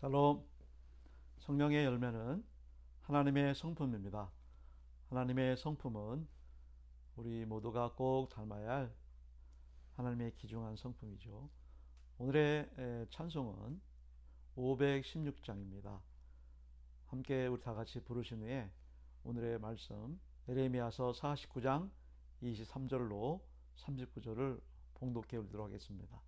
샬롬. 성령의 열매는 하나님의 성품입니다. 하나님의 성품은 우리 모두가 꼭 닮아야 할 하나님의 귀중한 성품이죠. 오늘의 찬송은 516장입니다. 함께 우리 다 같이 부르신 후에 오늘의 말씀 예레미야서 49장 23절로 39절을 봉독해 올리도록 하겠습니다.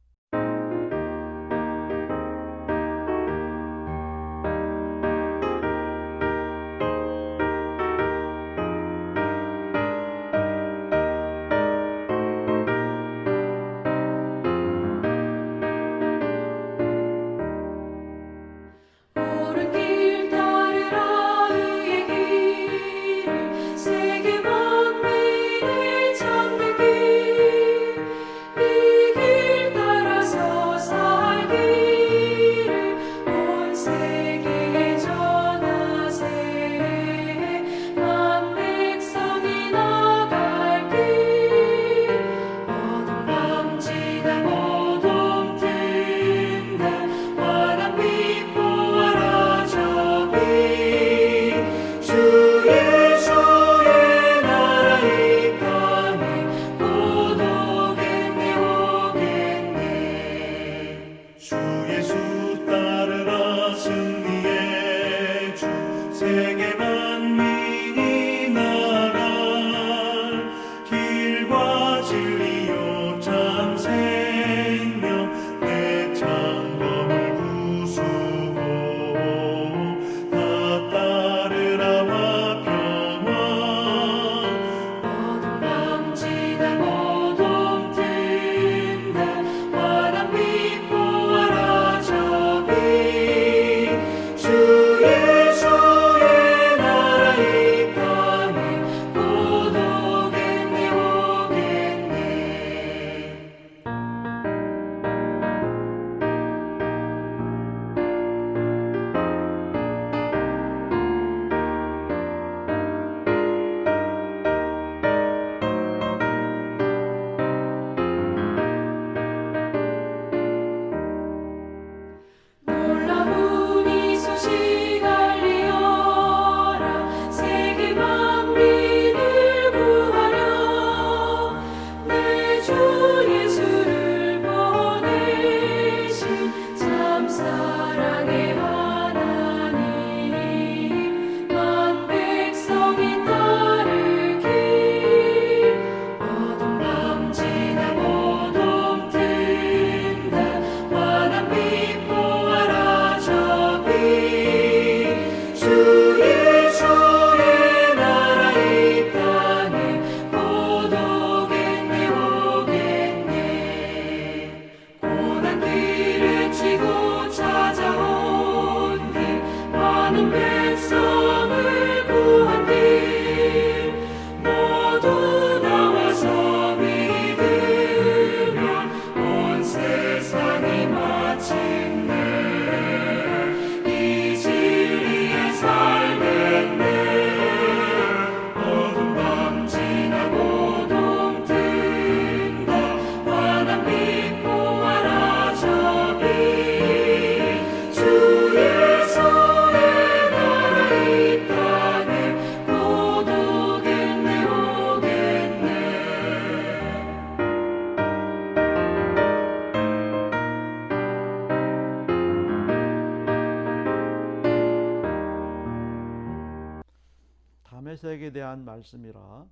다메섹에 대한 말씀이라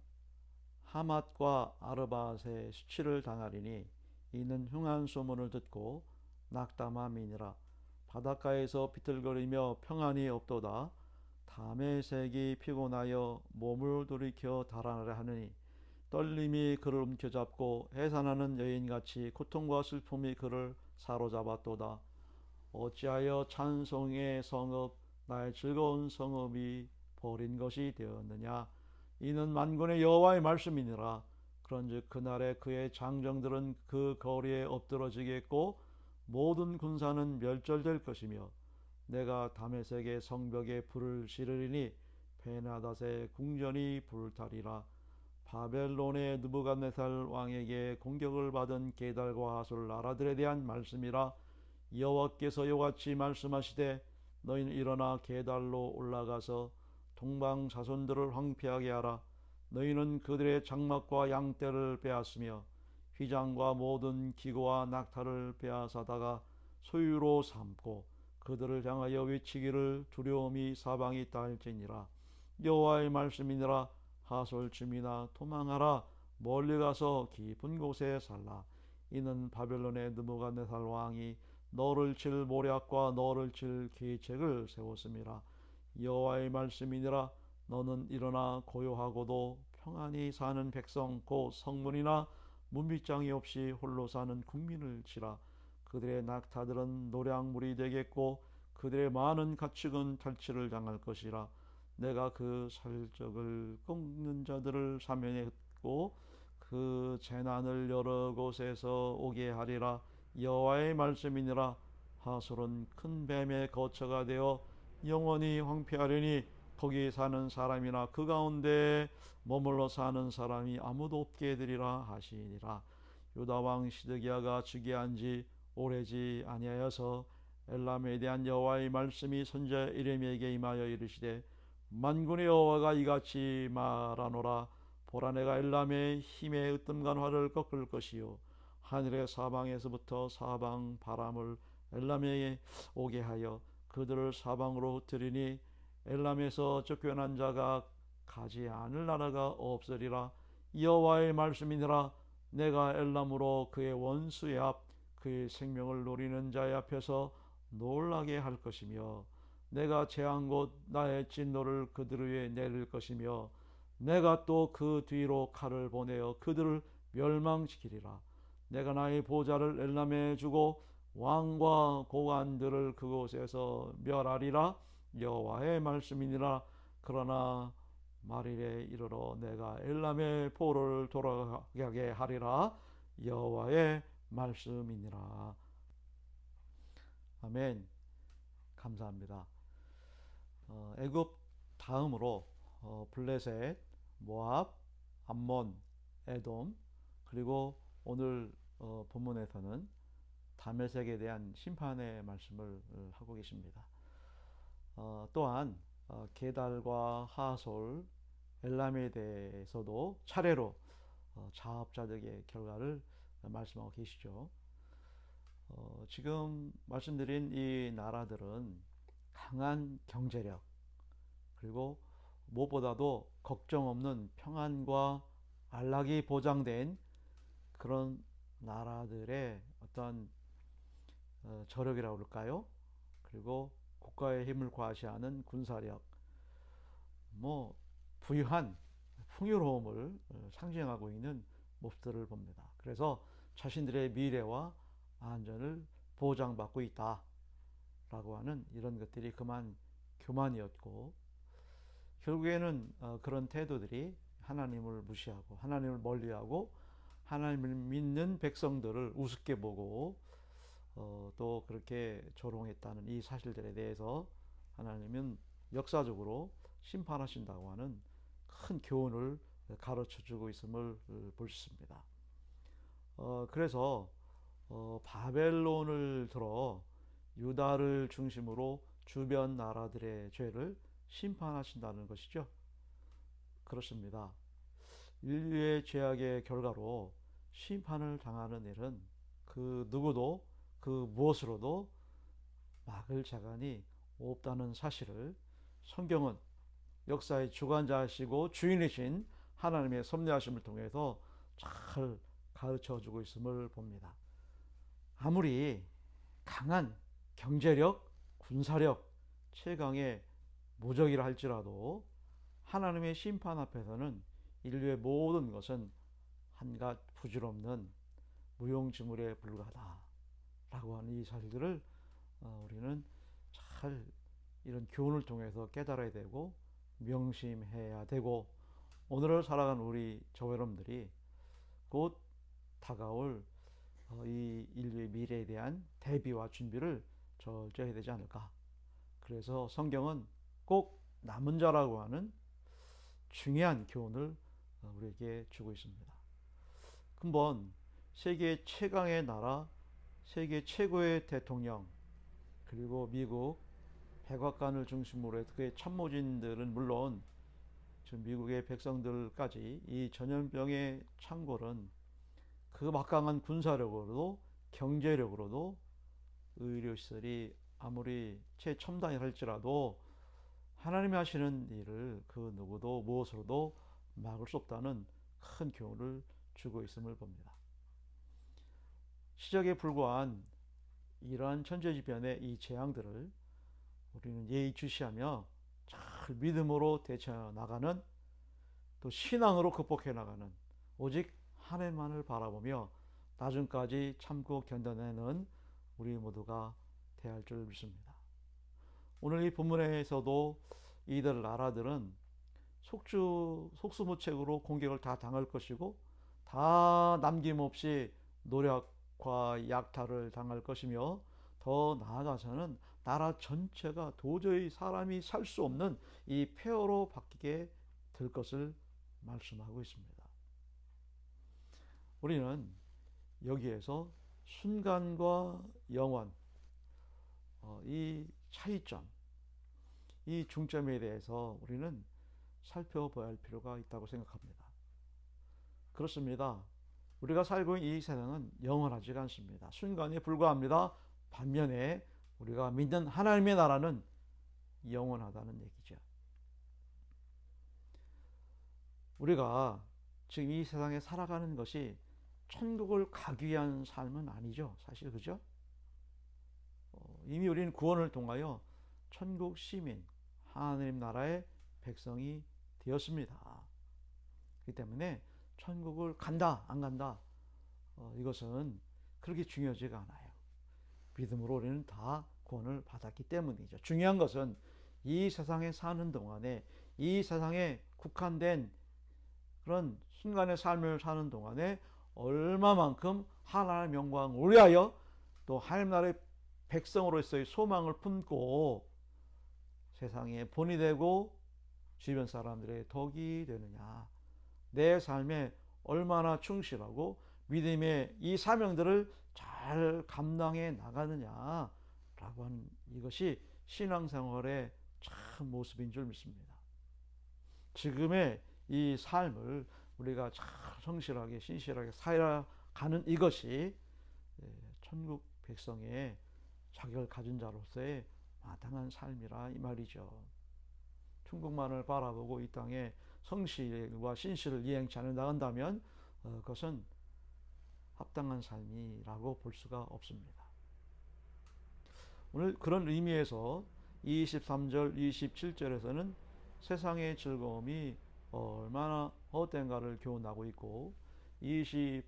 하맛과 아르밧의 수치를 당하리니 이는 흉한 소문을 듣고 낙담함이니라. 바닷가에서 비틀거리며 평안이 없도다. 다메섹이 피곤하여 몸을 돌이켜 달아나려 하느니 떨림이 그를 움켜잡고 해산하는 여인같이 고통과 슬픔이 그를 사로잡았도다. 어찌하여 찬송의 성읍 나의 즐거운 성읍이 버린 것이 되었느냐. 이는 만군의 여호와의 말씀이니라. 그런즉 그날에 그의 장정들은 그 거리에 엎드러지겠고 모든 군사는 멸절될 것이며 내가 다메섹의 성벽에 불을 지르리니 베나닷의 궁전이 불타리라. 바벨론의 느부갓네살 왕에게 공격을 받은 게달과 하솔 나라들에 대한 말씀이라. 여호와께서 이같이 말씀하시되 너희는 일어나 게달로 올라가서 동방 자손들을 황폐하게 하라. 너희는 그들의 장막과 양떼를 빼앗으며 휘장과 모든 기구와 낙타를 빼앗아다가 소유로 삼고 그들을 향하여 외치기를 두려움이 사방이 있다 할지니라. 여호와의 말씀이니라. 하솔 주민아 도망하라. 멀리 가서 깊은 곳에 살라. 이는 바벨론의 느부갓네살 왕이 너를 칠 모략과 너를 칠 계책을 세웠음이라. 여호와의 말씀이니라. 너는 일어나 고요하고도 평안히 사는 백성 곧 성문이나 문빗장이 없이 홀로 사는 국민을 치라. 그들의 낙타들은 노량물이 되겠고 그들의 많은 가축은 탈취를 당할 것이라. 내가 그 살적을 꺾는 자들을 사면했고 그 재난을 여러 곳에서 오게 하리라. 여호와의 말씀이니라. 하솔은 큰 뱀의 거처가 되어 영원히 황폐하려니 거기 사는 사람이나 그 가운데 머물러 사는 사람이 아무도 없게 되리라 하시니라. 유다 왕 시드기야가 즉위한 지 오래지 아니하여서 엘람에 대한 여호와의 말씀이 선지자 예레미야에게 임하여 이르시되 만군의 여호와가 이같이 말하노라. 보라, 내가 엘람의 힘의 으뜸간 활을 꺾을 것이요 하늘의 사방에서부터 사방 바람을 엘람에게 오게 하여 그들을 사방으로 흩으리니 엘람에서 쫓겨난 자가 가지 않을 나라가 없으리라. 여호와의 말씀이니라. 내가 엘람으로 그의 원수의 앞 그의 생명을 노리는 자의 앞에서 놀라게 할 것이며 내가 제한 곳 나의 진노를 그들 위에 내릴 것이며 내가 또 그 뒤로 칼을 보내어 그들을 멸망시키리라. 내가 나의 보좌를 엘람에 주고 왕과 고관들을 그곳에서 멸하리라. 여호와의 말씀이니라. 그러나 말일에 이르러 내가 엘람의 포로를 돌아가게 하리라. 여호와의 말씀이니라. 아멘. 감사합니다. 애굽 다음으로 블레셋, 모압, 암몬, 에돔, 그리고 오늘 본문에서는 다메섹에 대한 심판의 말씀을 하고 계십니다. 또한 게달과 하솔, 엘람에 대해서도 차례로 자업자득의 결과를 말씀하고 계시죠. 지금 말씀드린 이 나라들은 강한 경제력, 그리고 무엇보다도 걱정 없는 평안과 안락이 보장된 그런 나라들의 어떤 저력이라고 그럴까요? 그리고 국가의 힘을 과시하는 군사력, 뭐 부유한 풍요로움을 상징하고 있는 모습들을 봅니다. 그래서 자신들의 미래와 안전을 보장받고 있다라고 하는 이런 것들이 그만 교만이었고, 결국에는 그런 태도들이 하나님을 무시하고 하나님을 멀리하고 하나님을 믿는 백성들을 우습게 보고 또 그렇게 조롱했다는 이 사실들에 대해서 하나님은 역사적으로 심판하신다고 하는 큰 교훈을 가르쳐주고 있음을 볼 수 있습니다. 그래서 바벨론을 들어 유다를 중심으로 주변 나라들의 죄를 심판하신다는 것이죠. 그렇습니다. 인류의 죄악의 결과로 심판을 당하는 일은 그 누구도 그 무엇으로도 막을 자간이 없다는 사실을 성경은 역사의 주관자이시고 주인이신 하나님의 섭리하심을 통해서 잘 가르쳐주고 있음을 봅니다. 아무리 강한 경제력, 군사력, 최강의 무적이라 할지라도 하나님의 심판 앞에서는 인류의 모든 것은 한갓 부질없는 무용지물에 불과하다라고 하는 이 사실들을 우리는 잘 이런 교훈을 통해서 깨달아야 되고 명심해야 되고, 오늘을 살아가는 우리 저와 여러분들이 곧 다가올 이 인류의 미래에 대한 대비와 준비를 철저히 해야 되지 않을까. 그래서 성경은 꼭 남은 자라고 하는 중요한 교훈을 우리에게 주고 있습니다. 한번 세계 최강의 나라, 세계 최고의 대통령, 그리고 미국 백악관을 중심으로 해서 그의 참모진들은 물론 지금 미국의 백성들까지 이 전염병의 창궐은 그 막강한 군사력으로도 경제력으로도 의료시설이 아무리 최첨단이 할지라도 하나님이 하시는 일을 그 누구도 무엇으로도 막을 수 없다는 큰 교훈을 주고 있음을 봅니다. 시적에 불과한 이러한 천재지변의 이 재앙들을 우리는 예의주시하며 잘 믿음으로 대처해 나가는, 또 신앙으로 극복해 나가는, 오직 하나님만을 바라보며 나중까지 참고 견뎌내는 우리 모두가 되어야 할 줄 믿습니다. 오늘 이 본문에서도 이들 나라들은 속수무책으로 공격을 다 당할 것이고 다 남김없이 노력과 약탈을 당할 것이며, 더 나아가서는 나라 전체가 도저히 사람이 살 수 없는 이 폐허로 바뀌게 될 것을 말씀하고 있습니다. 우리는 여기에서 순간과 영원, 이 차이점, 이 중점에 대해서 우리는 살펴봐야 할 필요가 있다고 생각합니다. 그렇습니다. 우리가 살고 있는 이 세상은 영원하지가 않습니다. 순간에 불과합니다. 반면에 우리가 믿는 하나님의 나라는 영원하다는 얘기죠. 우리가 지금 이 세상에 살아가는 것이 천국을 가기 위한 삶은 아니죠. 사실 그죠? 이미 우리는 구원을 통하여 천국 시민, 하나님 나라의 백성이 되었습니다. 그렇기 때문에 천국을 간다 안 간다, 이것은 그렇게 중요하지가 않아요. 믿음으로 우리는 다 구원을 받았기 때문이죠. 중요한 것은 이 세상에 사는 동안에, 이 세상에 국한된 그런 순간의 삶을 사는 동안에 얼마만큼 하나님의 영광을 위하여 또 하나님 나라의 백성으로서의 소망을 품고 세상에 본이 되고 주변 사람들의 덕이 되느냐, 내 삶에 얼마나 충실하고 믿음의 이 사명들을 잘 감당해 나가느냐라고 하는 이것이 신앙생활의 참 모습인 줄 믿습니다. 지금의 이 삶을 우리가 잘 성실하게 신실하게 살아가는 이것이 천국 백성의 자격을 가진 자로서의 마땅한 삶이라 이 말이죠. 천국만을 바라보고 이 땅에 성실과 신실을 이행치 않아 나간다면 그것은 합당한 삶이라고 볼 수가 없습니다. 오늘 그런 의미에서 23절, 27절에서는 세상의 즐거움이 얼마나 헛된가를 교훈하고 있고, 28절과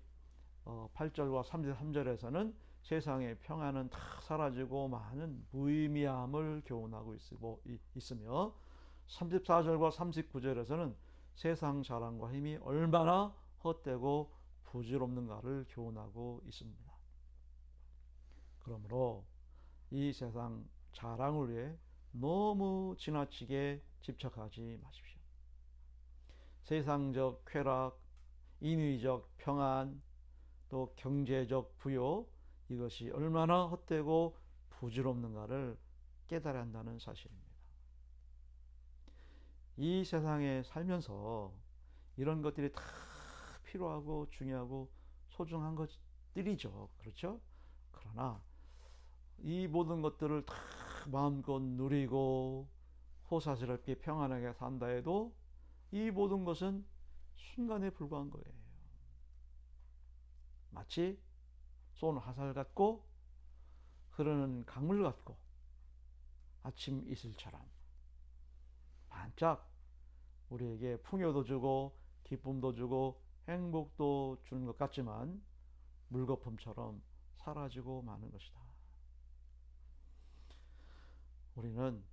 33절에서는 세상의 평안은 다 사라지고 많은 무의미함을 교훈하고 있으며, 34절과 39절에서는 세상 자랑과 힘이 얼마나 헛되고 부질없는가를 교훈하고 있습니다. 그러므로 이 세상 자랑을 위해 너무 지나치게 집착하지 마십시오. 세상적 쾌락, 인위적 평안, 또 경제적 부요, 이것이 얼마나 헛되고 부질없는가를 깨달아야 한다는 사실입니다. 이 세상에 살면서 이런 것들이 다 필요하고 중요하고 소중한 것들이죠. 그렇죠? 그러나 이 모든 것들을 다 마음껏 누리고 호사스럽게 평안하게 산다 해도 이 모든 것은 순간에 불과한 거예요. 마치 쏜 화살 같고 흐르는 강물 같고 아침 이슬처럼 반짝 우리에게 풍요도 주고 기쁨도 주고 행복도 주는 것 같지만 물거품처럼 사라지고 마는 것이다. 우리는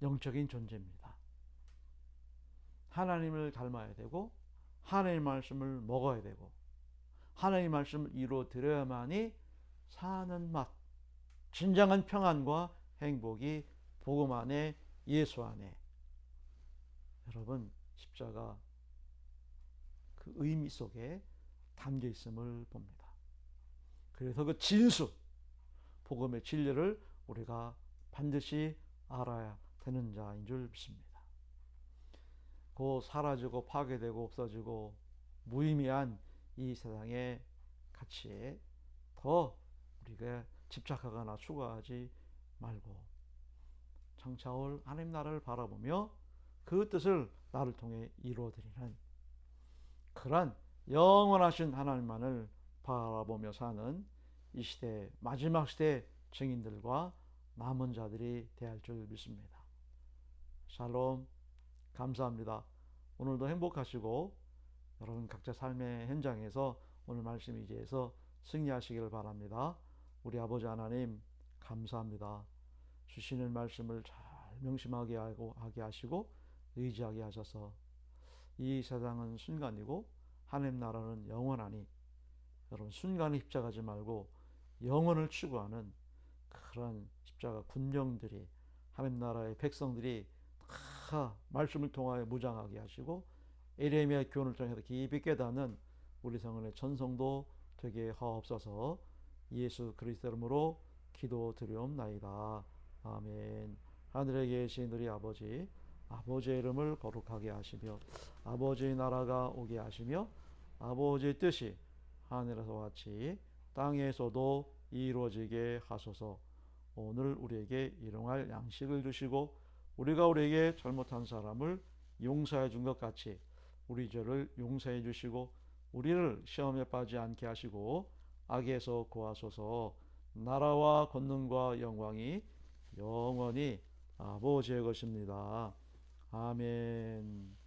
영적인 존재입니다. 하나님을 닮아야 되고 하나님의 말씀을 먹어야 되고 하나님의 말씀을 이루어 드려야만이 사는 맛, 진정한 평안과 행복이 복음 안에, 예수 안에, 여러분 십자가 그 의미 속에 담겨 있음을 봅니다. 그래서 그 진수, 복음의 진리를 우리가 반드시 알아야 되는 자인 줄 믿습니다. 곧 사라지고 파괴되고 없어지고 무의미한 이 세상의 가치에 더 우리가 집착하거나 추구하지 말고 장차올 하나님 나라를 바라보며 그 뜻을 나를 통해 이루어드리는 그러한 영원하신 하나님만을 바라보며 사는 이 시대 마지막 시대 증인들과 남은 자들이 되어야 할 줄 믿습니다. 샬롬. 감사합니다. 오늘도 행복하시고 여러분 각자 삶의 현장에서 오늘 말씀 의지해서 승리하시기를 바랍니다. 우리 아버지 하나님 감사합니다. 주시는 말씀을 잘 명심하게 하게 하시고 의지하게 하셔서 이 세상은 순간이고 하나님 나라는 영원하니 여러분 순간에 십자가지 말고 영원을 추구하는 그런 십자가 군령들이 하나님 나라의 백성들이 다 말씀을 통하여 무장하게 하시고 에레미야의 교훈을 통해서 깊이 깨닫는 우리 성은의 전성도 되게 하옵소서. 예수 그리스도 이름으로 기도드리옵나이다. 아멘. 하늘에 계신 우리 아버지, 아버지의 이름을 거룩하게 하시며 아버지의 나라가 오게 하시며 아버지의 뜻이 하늘에서 같이 땅에서도 이루어지게 하소서. 오늘 우리에게 일용할 양식을 주시고 우리가 우리에게 잘못한 사람을 용서해 준 것 같이 우리 죄를 용서해 주시고 우리를 시험에 빠지지 않게 하시고 악에서 구하소서. 나라와 권능과 영광이 영원히 아버지의 것입니다. 아멘.